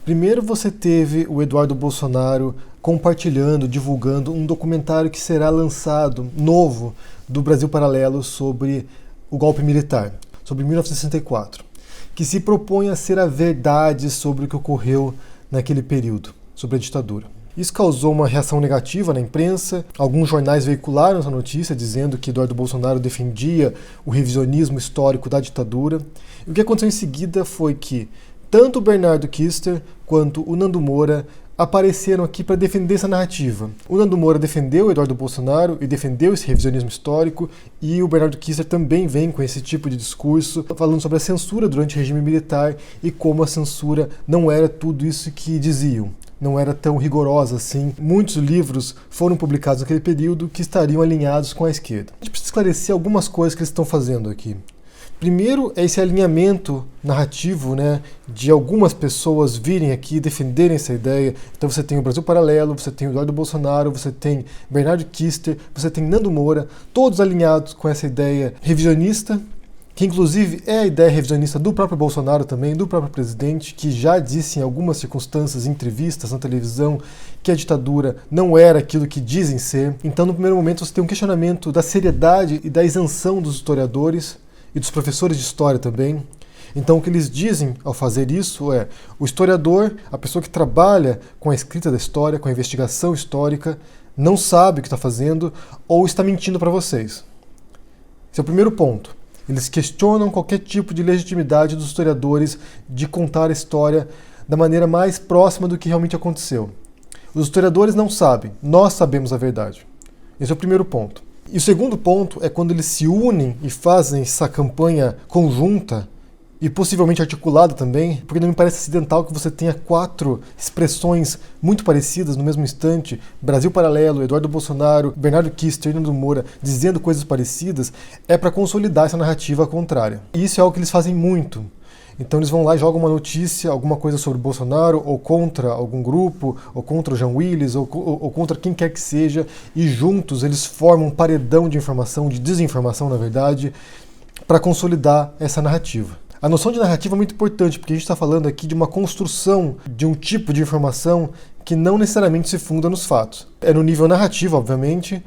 Primeiro você teve o Eduardo Bolsonaro compartilhando, divulgando um documentário que será lançado, novo, do Brasil Paralelo sobre o golpe militar, sobre 1964, que se propõe a ser a verdade sobre o que ocorreu naquele período, sobre a ditadura. Isso causou uma reação negativa na imprensa. Alguns jornais veicularam essa notícia dizendo que Eduardo Bolsonaro defendia o revisionismo histórico da ditadura. E o que aconteceu em seguida foi que tanto o Bernardo Kister quanto o Nando Moura apareceram aqui para defender essa narrativa. O Nando Moura defendeu o Eduardo Bolsonaro e defendeu esse revisionismo histórico, e o Bernardo Kister também vem com esse tipo de discurso, falando sobre a censura durante o regime militar e como a censura não era tudo isso que diziam. Não era tão rigorosa assim. Muitos livros foram publicados naquele período que estariam alinhados com a esquerda. A gente precisa esclarecer algumas coisas que eles estão fazendo aqui. Primeiro é esse alinhamento narrativo, de algumas pessoas virem aqui defenderem essa ideia. Então você tem o Brasil Paralelo, você tem o Eduardo Bolsonaro, você tem Bernardo Kister, você tem Nando Moura, todos alinhados com essa ideia revisionista, que inclusive é a ideia revisionista do próprio Bolsonaro também, do próprio presidente, que já disse em algumas circunstâncias, em entrevistas na televisão, que a ditadura não era aquilo que dizem ser. Então, no primeiro momento, você tem um questionamento da seriedade e da isenção dos historiadores e dos professores de história também. Então, o que eles dizem ao fazer isso é: o historiador, a pessoa que trabalha com a escrita da história, com a investigação histórica, não sabe o que está fazendo ou está mentindo para vocês. Esse é o primeiro ponto. Eles questionam qualquer tipo de legitimidade dos historiadores de contar a história da maneira mais próxima do que realmente aconteceu. Os historiadores não sabem, nós sabemos a verdade. Esse é o primeiro ponto. E o segundo ponto é quando eles se unem e fazem essa campanha conjunta e possivelmente articulada também, porque não me parece acidental que você tenha 4 expressões muito parecidas no mesmo instante: Brasil Paralelo, Eduardo Bolsonaro, Bernardo Kister e Nando Moura dizendo coisas parecidas, é para consolidar essa narrativa contrária. E isso é algo que eles fazem muito. Então eles vão lá e jogam uma notícia, alguma coisa sobre Bolsonaro, ou contra algum grupo, ou contra o Jean Willis, ou contra quem quer que seja, e juntos eles formam um paredão de informação, de desinformação, na verdade, para consolidar essa narrativa. A noção de narrativa é muito importante, porque a gente está falando aqui de uma construção de um tipo de informação que não necessariamente se funda nos fatos. É no nível narrativo, obviamente,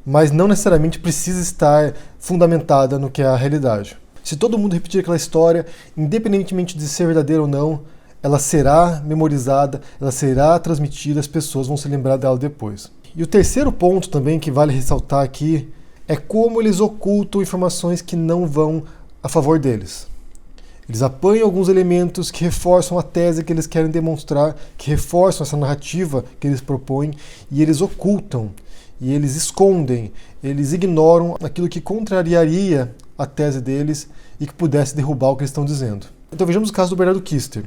mas não necessariamente precisa estar fundamentada no que é a realidade. Se todo mundo repetir aquela história, independentemente de ser verdadeira ou não, ela será memorizada, ela será transmitida, as pessoas vão se lembrar dela depois. E o terceiro ponto também que vale ressaltar aqui é como eles ocultam informações que não vão a favor deles. Eles apanham alguns elementos que reforçam a tese que eles querem demonstrar, que reforçam essa narrativa que eles propõem, e eles ocultam, e eles escondem, eles ignoram aquilo que contrariaria a tese deles e que pudesse derrubar o que eles estão dizendo. Então vejamos o caso do Bernardo Kister.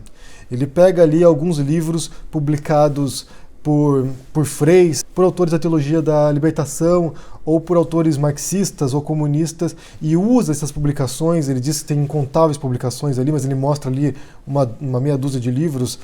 Ele pega ali alguns livros publicados por freis, por autores da teologia da libertação, ou por autores marxistas ou comunistas, e usa essas publicações. Ele diz que tem incontáveis publicações ali, mas ele mostra ali uma meia dúzia de livros.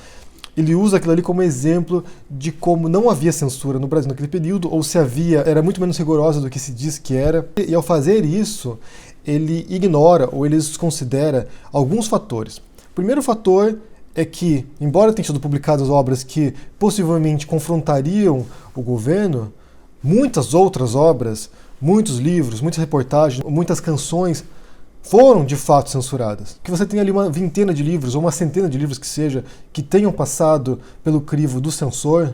Ele usa aquilo ali como exemplo de como não havia censura no Brasil naquele período, ou se havia, era muito menos rigorosa do que se diz que era. E ao fazer isso, ele ignora ou ele desconsidera alguns fatores. O primeiro fator é que, embora tenham sido publicadas obras que possivelmente confrontariam o governo, muitas outras obras, muitos livros, muitas reportagens, muitas canções foram de fato censuradas. Que você tem ali uma vintena de livros, ou uma centena de livros que seja, que tenham passado pelo crivo do censor,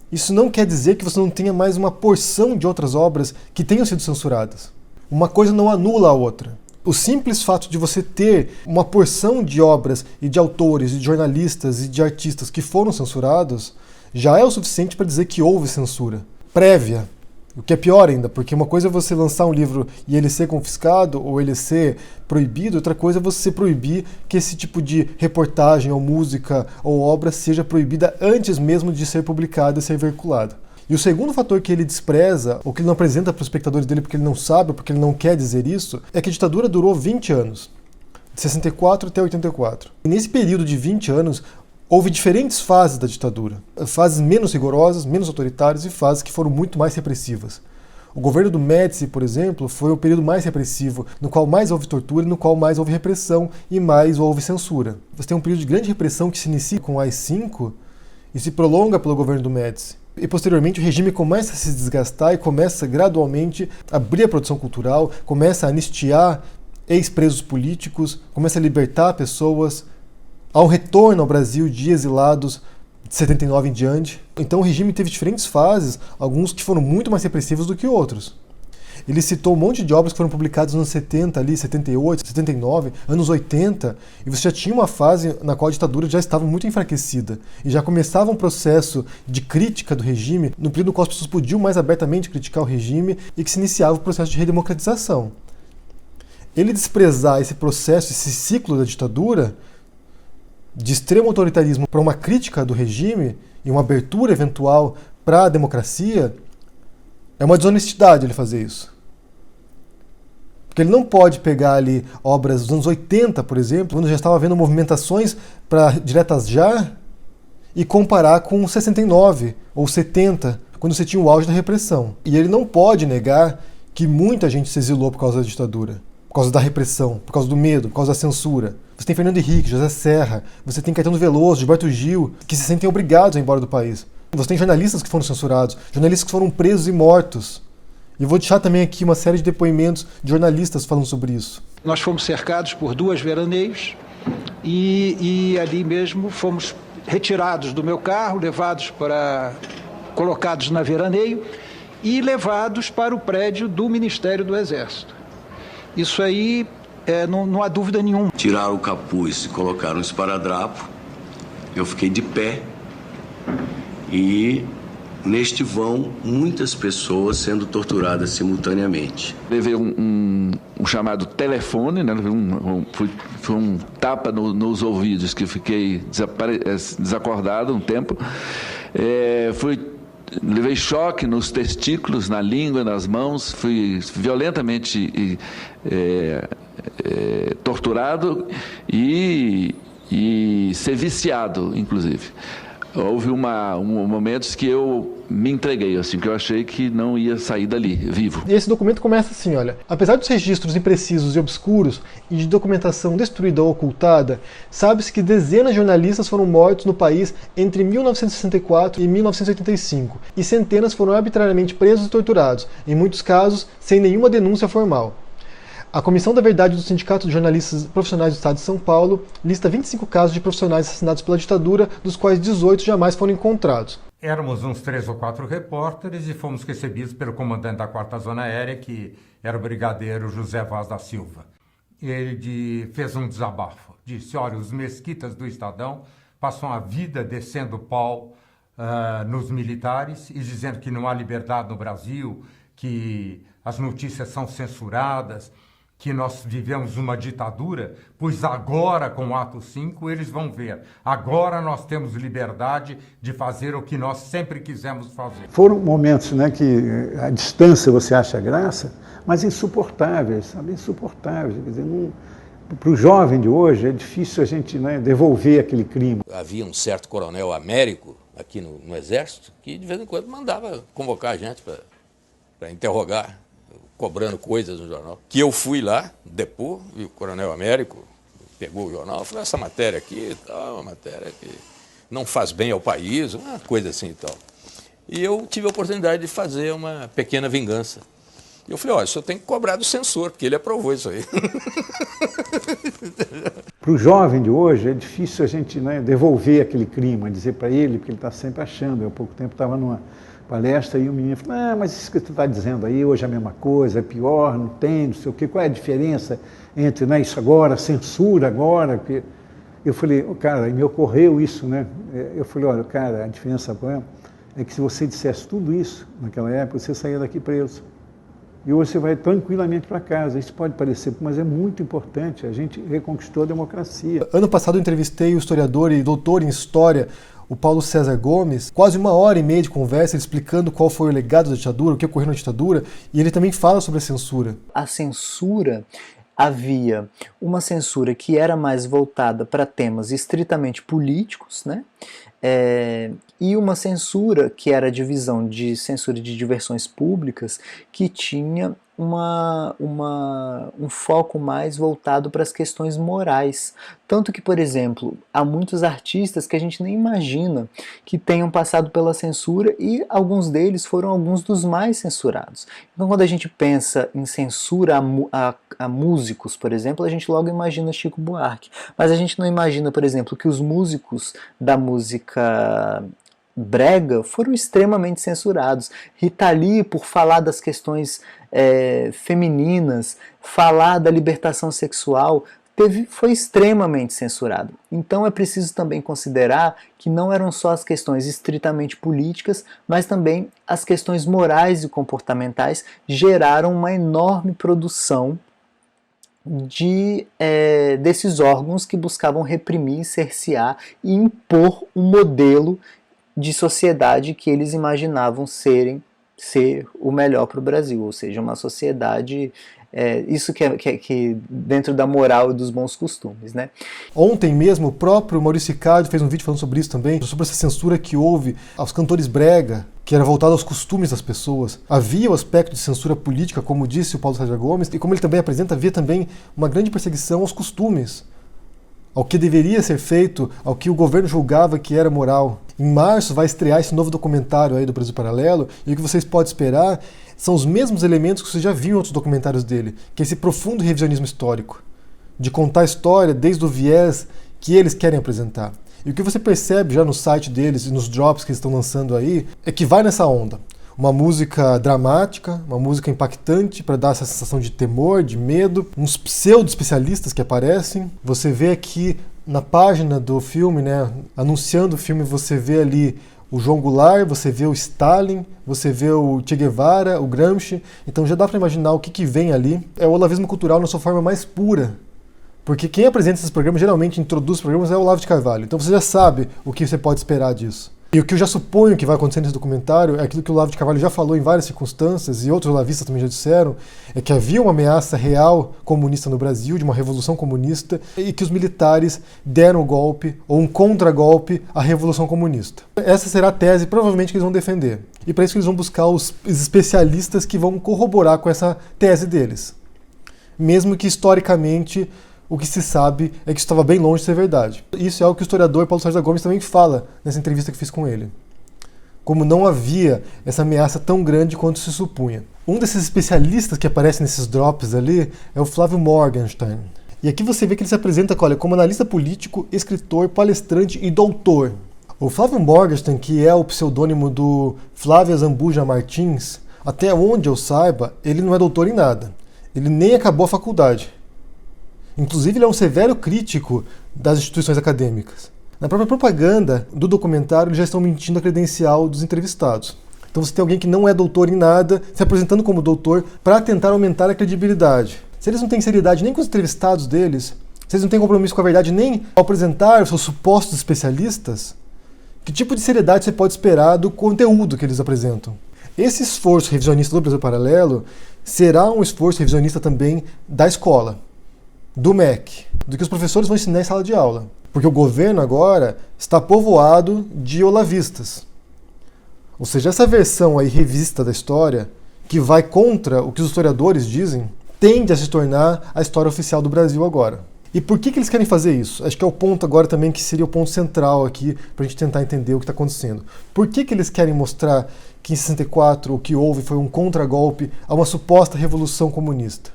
isso não quer dizer que você não tenha mais uma porção de outras obras que tenham sido censuradas. Uma coisa não anula a outra. O simples fato de você ter uma porção de obras e de autores, e de jornalistas e de artistas que foram censurados já é o suficiente para dizer que houve censura prévia. O que é pior ainda, porque uma coisa é você lançar um livro e ele ser confiscado ou ele ser proibido, outra coisa é você proibir que esse tipo de reportagem ou música ou obra seja proibida antes mesmo de ser publicada e ser veiculada. E o segundo fator que ele despreza, ou que ele não apresenta para os espectadores dele porque ele não sabe, porque ele não quer dizer isso, é que a ditadura durou 20 anos, de 64 até 84. E nesse período de 20 anos, houve diferentes fases da ditadura. Fases menos rigorosas, menos autoritárias e fases que foram muito mais repressivas. O governo do Médici, por exemplo, foi o período mais repressivo, no qual mais houve tortura, no qual mais houve repressão e mais houve censura. Você tem um período de grande repressão que se inicia com o AI-5 e se prolonga pelo governo do Médici. E posteriormente o regime começa a se desgastar e começa gradualmente a abrir a produção cultural, começa a anistiar ex-presos políticos, começa a libertar pessoas. Há um retorno ao Brasil de exilados de 79 em diante. Então o regime teve diferentes fases, alguns que foram muito mais repressivos do que outros. Ele citou um monte de obras que foram publicadas nos anos 70, ali, 78, 79, anos 80, e você já tinha uma fase na qual a ditadura já estava muito enfraquecida, e já começava um processo de crítica do regime, no período no qual as pessoas podiam mais abertamente criticar o regime, e que se iniciava o processo de redemocratização. Ele desprezar esse processo, esse ciclo da ditadura, de extremo autoritarismo para uma crítica do regime e uma abertura eventual para a democracia, é uma desonestidade ele fazer isso. Porque ele não pode pegar ali obras dos anos 80, por exemplo, quando já estava havendo movimentações para diretas já, e comparar com 69 ou 70, quando você tinha o auge da repressão. E ele não pode negar que muita gente se exilou por causa da ditadura, por causa da repressão, por causa do medo, por causa da censura. Você tem Fernando Henrique, José Serra, você tem Caetano Veloso, Gilberto Gil, que se sentem obrigados a ir embora do país. Você tem jornalistas que foram censurados, jornalistas que foram presos e mortos. E eu vou deixar também aqui uma série de depoimentos de jornalistas falando sobre isso. Nós fomos cercados por 2 veraneios e ali mesmo fomos retirados do meu carro, colocados na veraneio e levados para o prédio do Ministério do Exército. Isso aí não há dúvida nenhuma. Tiraram o capuz e colocaram um esparadrapo. Eu fiquei de pé. E neste vão, muitas pessoas sendo torturadas simultaneamente. Levei um chamado telefone, né? Foi um tapa nos ouvidos, que eu fiquei desacordado um tempo. Levei choque nos testículos, na língua, nas mãos, fui violentamente torturado e ser viciado, inclusive. Houve momentos que eu me entreguei, assim, que eu achei que não ia sair dali, vivo. E esse documento começa assim, olha. Apesar dos registros imprecisos e obscuros e de documentação destruída ou ocultada, sabe-se que dezenas de jornalistas foram mortos no país entre 1964 e 1985, e centenas foram arbitrariamente presos e torturados, em muitos casos sem nenhuma denúncia formal. A Comissão da Verdade do Sindicato de Jornalistas Profissionais do Estado de São Paulo lista 25 casos de profissionais assassinados pela ditadura, dos quais 18 jamais foram encontrados. Éramos uns 3 ou 4 repórteres e fomos recebidos pelo comandante da 4ª Zona Aérea, que era o brigadeiro José Vaz da Silva. Ele fez um desabafo, disse, olha, os mesquitas do Estadão passam a vida descendo pau nos militares e dizendo que não há liberdade no Brasil, que as notícias são censuradas, que nós vivemos uma ditadura, pois agora, com o Ato 5, eles vão ver. Agora nós temos liberdade de fazer o que nós sempre quisemos fazer. Foram momentos, né, que à distância você acha graça, mas insuportáveis, sabe? Insuportáveis. Quer dizer, para o jovem de hoje é difícil a gente, né, devolver aquele crime. Havia um certo coronel Américo aqui no Exército que de vez em quando mandava convocar a gente para interrogar, cobrando coisas no jornal. Que eu fui lá, depor, e o coronel Américo pegou o jornal e falou, essa matéria aqui, tal, uma matéria que não faz bem ao país, uma coisa assim e tal. E eu tive a oportunidade de fazer uma pequena vingança. E eu falei, olha, o senhor tem que cobrar do censor, porque ele aprovou isso aí. Para o jovem de hoje é difícil a gente, né, devolver aquele clima, dizer para ele, porque ele está sempre achando. Eu há pouco tempo estava numa palestra e o menino falou, mas isso que você está dizendo aí hoje é a mesma coisa, é pior, não tem, não sei o quê, qual é a diferença entre, né, isso agora, censura agora? Porque eu falei, cara, e me ocorreu isso, né? Eu falei, olha, cara, a diferença é que se você dissesse tudo isso naquela época, você saía daqui preso. E hoje você vai tranquilamente para casa. Isso pode parecer, mas é muito importante, a gente reconquistou a democracia. Ano passado eu entrevistei o historiador e doutor em História, o Paulo César Gomes, quase 1h30 de conversa, ele explicando qual foi o legado da ditadura, o que ocorreu na ditadura, e ele também fala sobre a censura. A censura, havia uma censura que era mais voltada para temas estritamente políticos, né? e uma censura que era a divisão de censura de diversões públicas, que tinha um foco mais voltado para as questões morais. Tanto que, por exemplo, há muitos artistas que a gente nem imagina que tenham passado pela censura, e alguns deles foram alguns dos mais censurados. Então, quando a gente pensa em censura a músicos, por exemplo, a gente logo imagina Chico Buarque. Mas a gente não imagina, por exemplo, que os músicos da música brega foram extremamente censurados. Rita Lee, por falar das questões femininas, falar da libertação sexual, foi extremamente censurado. Então é preciso também considerar que não eram só as questões estritamente políticas, mas também as questões morais e comportamentais geraram uma enorme produção desses órgãos que buscavam reprimir, cercear e impor um modelo de sociedade que eles imaginavam ser o melhor para o Brasil, ou seja, uma sociedade, isso que dentro da moral e dos bons costumes, né? Ontem mesmo o próprio Maurício Ricardo fez um vídeo falando sobre isso também, sobre essa censura que houve aos cantores brega, que era voltado aos costumes das pessoas. Havia o aspecto de censura política, como disse o Paulo César Gomes, e como ele também apresenta, havia também uma grande perseguição aos costumes, ao que deveria ser feito, ao que o governo julgava que era moral. Em março vai estrear esse novo documentário aí do Brasil Paralelo, e o que vocês podem esperar são os mesmos elementos que vocês já viram em outros documentários dele, que é esse profundo revisionismo histórico, de contar a história desde o viés que eles querem apresentar. E o que você percebe já no site deles e nos drops que eles estão lançando aí, é que vai nessa onda. Uma música dramática, uma música impactante para dar essa sensação de temor, de medo, uns pseudo-especialistas que aparecem. Você vê aqui na página do filme, né, anunciando o filme, você vê ali o João Goulart, você vê o Stalin, você vê o Che Guevara, o Gramsci. Então já dá para imaginar o que vem ali. É o olavismo cultural na sua forma mais pura. Porque quem apresenta esses programas, geralmente introduz os programas, é o Olavo de Carvalho. Então você já sabe o que você pode esperar disso. E o que eu já suponho que vai acontecer nesse documentário é aquilo que o Olavo de Carvalho já falou em várias circunstâncias, e outros olavistas também já disseram, é que havia uma ameaça real comunista no Brasil, de uma revolução comunista, e que os militares deram o golpe, ou um contragolpe, à revolução comunista. Essa será a tese, provavelmente, que eles vão defender. E para isso eles vão buscar os especialistas que vão corroborar com essa tese deles. Mesmo que, historicamente, o que se sabe é que isso estava bem longe de ser verdade. Isso é algo que o historiador Paulo César Gomes também fala nessa entrevista que fiz com ele. Como não havia essa ameaça tão grande quanto se supunha. Um desses especialistas que aparece nesses drops ali é o Flávio Morgenstern. E aqui você vê que ele se apresenta, olha, como analista político, escritor, palestrante e doutor. O Flávio Morgenstern, que é o pseudônimo do Flávio Zambuja Martins, até onde eu saiba, ele não é doutor em nada. Ele nem acabou a faculdade. Inclusive, ele é um severo crítico das instituições acadêmicas. Na própria propaganda do documentário, eles já estão mentindo a credencial dos entrevistados. Então você tem alguém que não é doutor em nada, se apresentando como doutor, para tentar aumentar a credibilidade. Se eles não têm seriedade nem com os entrevistados deles, se eles não têm compromisso com a verdade nem ao apresentar os seus supostos especialistas, que tipo de seriedade você pode esperar do conteúdo que eles apresentam? Esse esforço revisionista do Brasil Paralelo será um esforço revisionista também da escola, do MEC, do que os professores vão ensinar em sala de aula. Porque o governo agora está povoado de olavistas. Ou seja, essa versão aí revista da história, que vai contra o que os historiadores dizem, tende a se tornar a história oficial do Brasil agora. E por que eles querem fazer isso? Acho que é o ponto agora também que seria o ponto central aqui para a gente tentar entender o que está acontecendo. Por que eles querem mostrar que em 64 o que houve foi um contragolpe a uma suposta revolução comunista?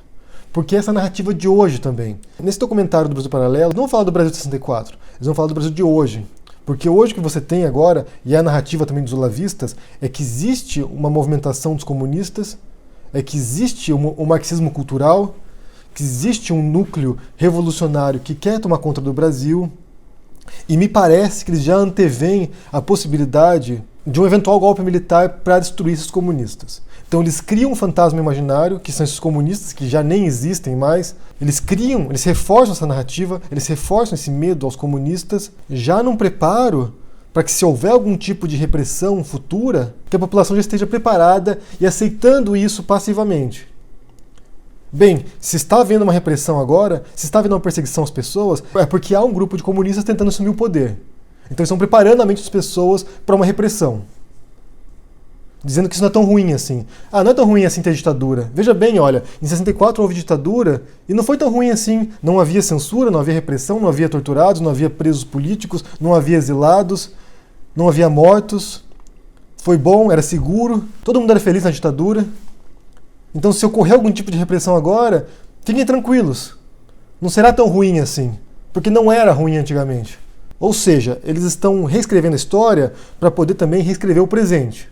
Porque essa narrativa de hoje também. Nesse documentário do Brasil Paralelo, não vão falar do Brasil de 64, eles vão falar do Brasil de hoje. Porque hoje o que você tem agora, e é a narrativa também dos olavistas, é que existe uma movimentação dos comunistas, é que existe um marxismo cultural, que existe um núcleo revolucionário que quer tomar conta do Brasil, e me parece que eles já antevêm a possibilidade de um eventual golpe militar para destruir esses comunistas. Então eles criam um fantasma imaginário, que são esses comunistas que já nem existem mais. Eles reforçam essa narrativa, eles reforçam esse medo aos comunistas, já num preparo para que, se houver algum tipo de repressão futura, que a população já esteja preparada e aceitando isso passivamente. Bem, se está havendo uma repressão agora, se está havendo uma perseguição às pessoas, é porque há um grupo de comunistas tentando assumir o poder. Então eles estão preparando a mente das pessoas para uma repressão. Dizendo que isso não é tão ruim assim. Ah, não é tão ruim assim ter ditadura. Veja bem, olha, em 64 houve ditadura e não foi tão ruim assim. Não havia censura, não havia repressão, não havia torturados, não havia presos políticos, não havia exilados, não havia mortos. Foi bom, era seguro, todo mundo era feliz na ditadura. Então se ocorrer algum tipo de repressão agora, fiquem tranquilos. Não será tão ruim assim, porque não era ruim antigamente. Ou seja, eles estão reescrevendo a história para poder também reescrever o presente.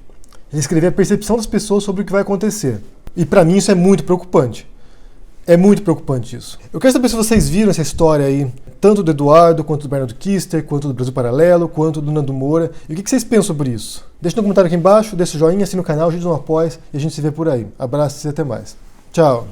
Reescrever a percepção das pessoas sobre o que vai acontecer. E para mim isso é muito preocupante. É muito preocupante isso. Eu quero saber se vocês viram essa história aí, tanto do Eduardo, quanto do Bernardo Kister, quanto do Brasil Paralelo, quanto do Nando Moura. E o que vocês pensam sobre isso? Deixa no comentário aqui embaixo, deixa o joinha, assina o canal, ajude no apoio e a gente se vê por aí. Abraços e até mais. Tchau!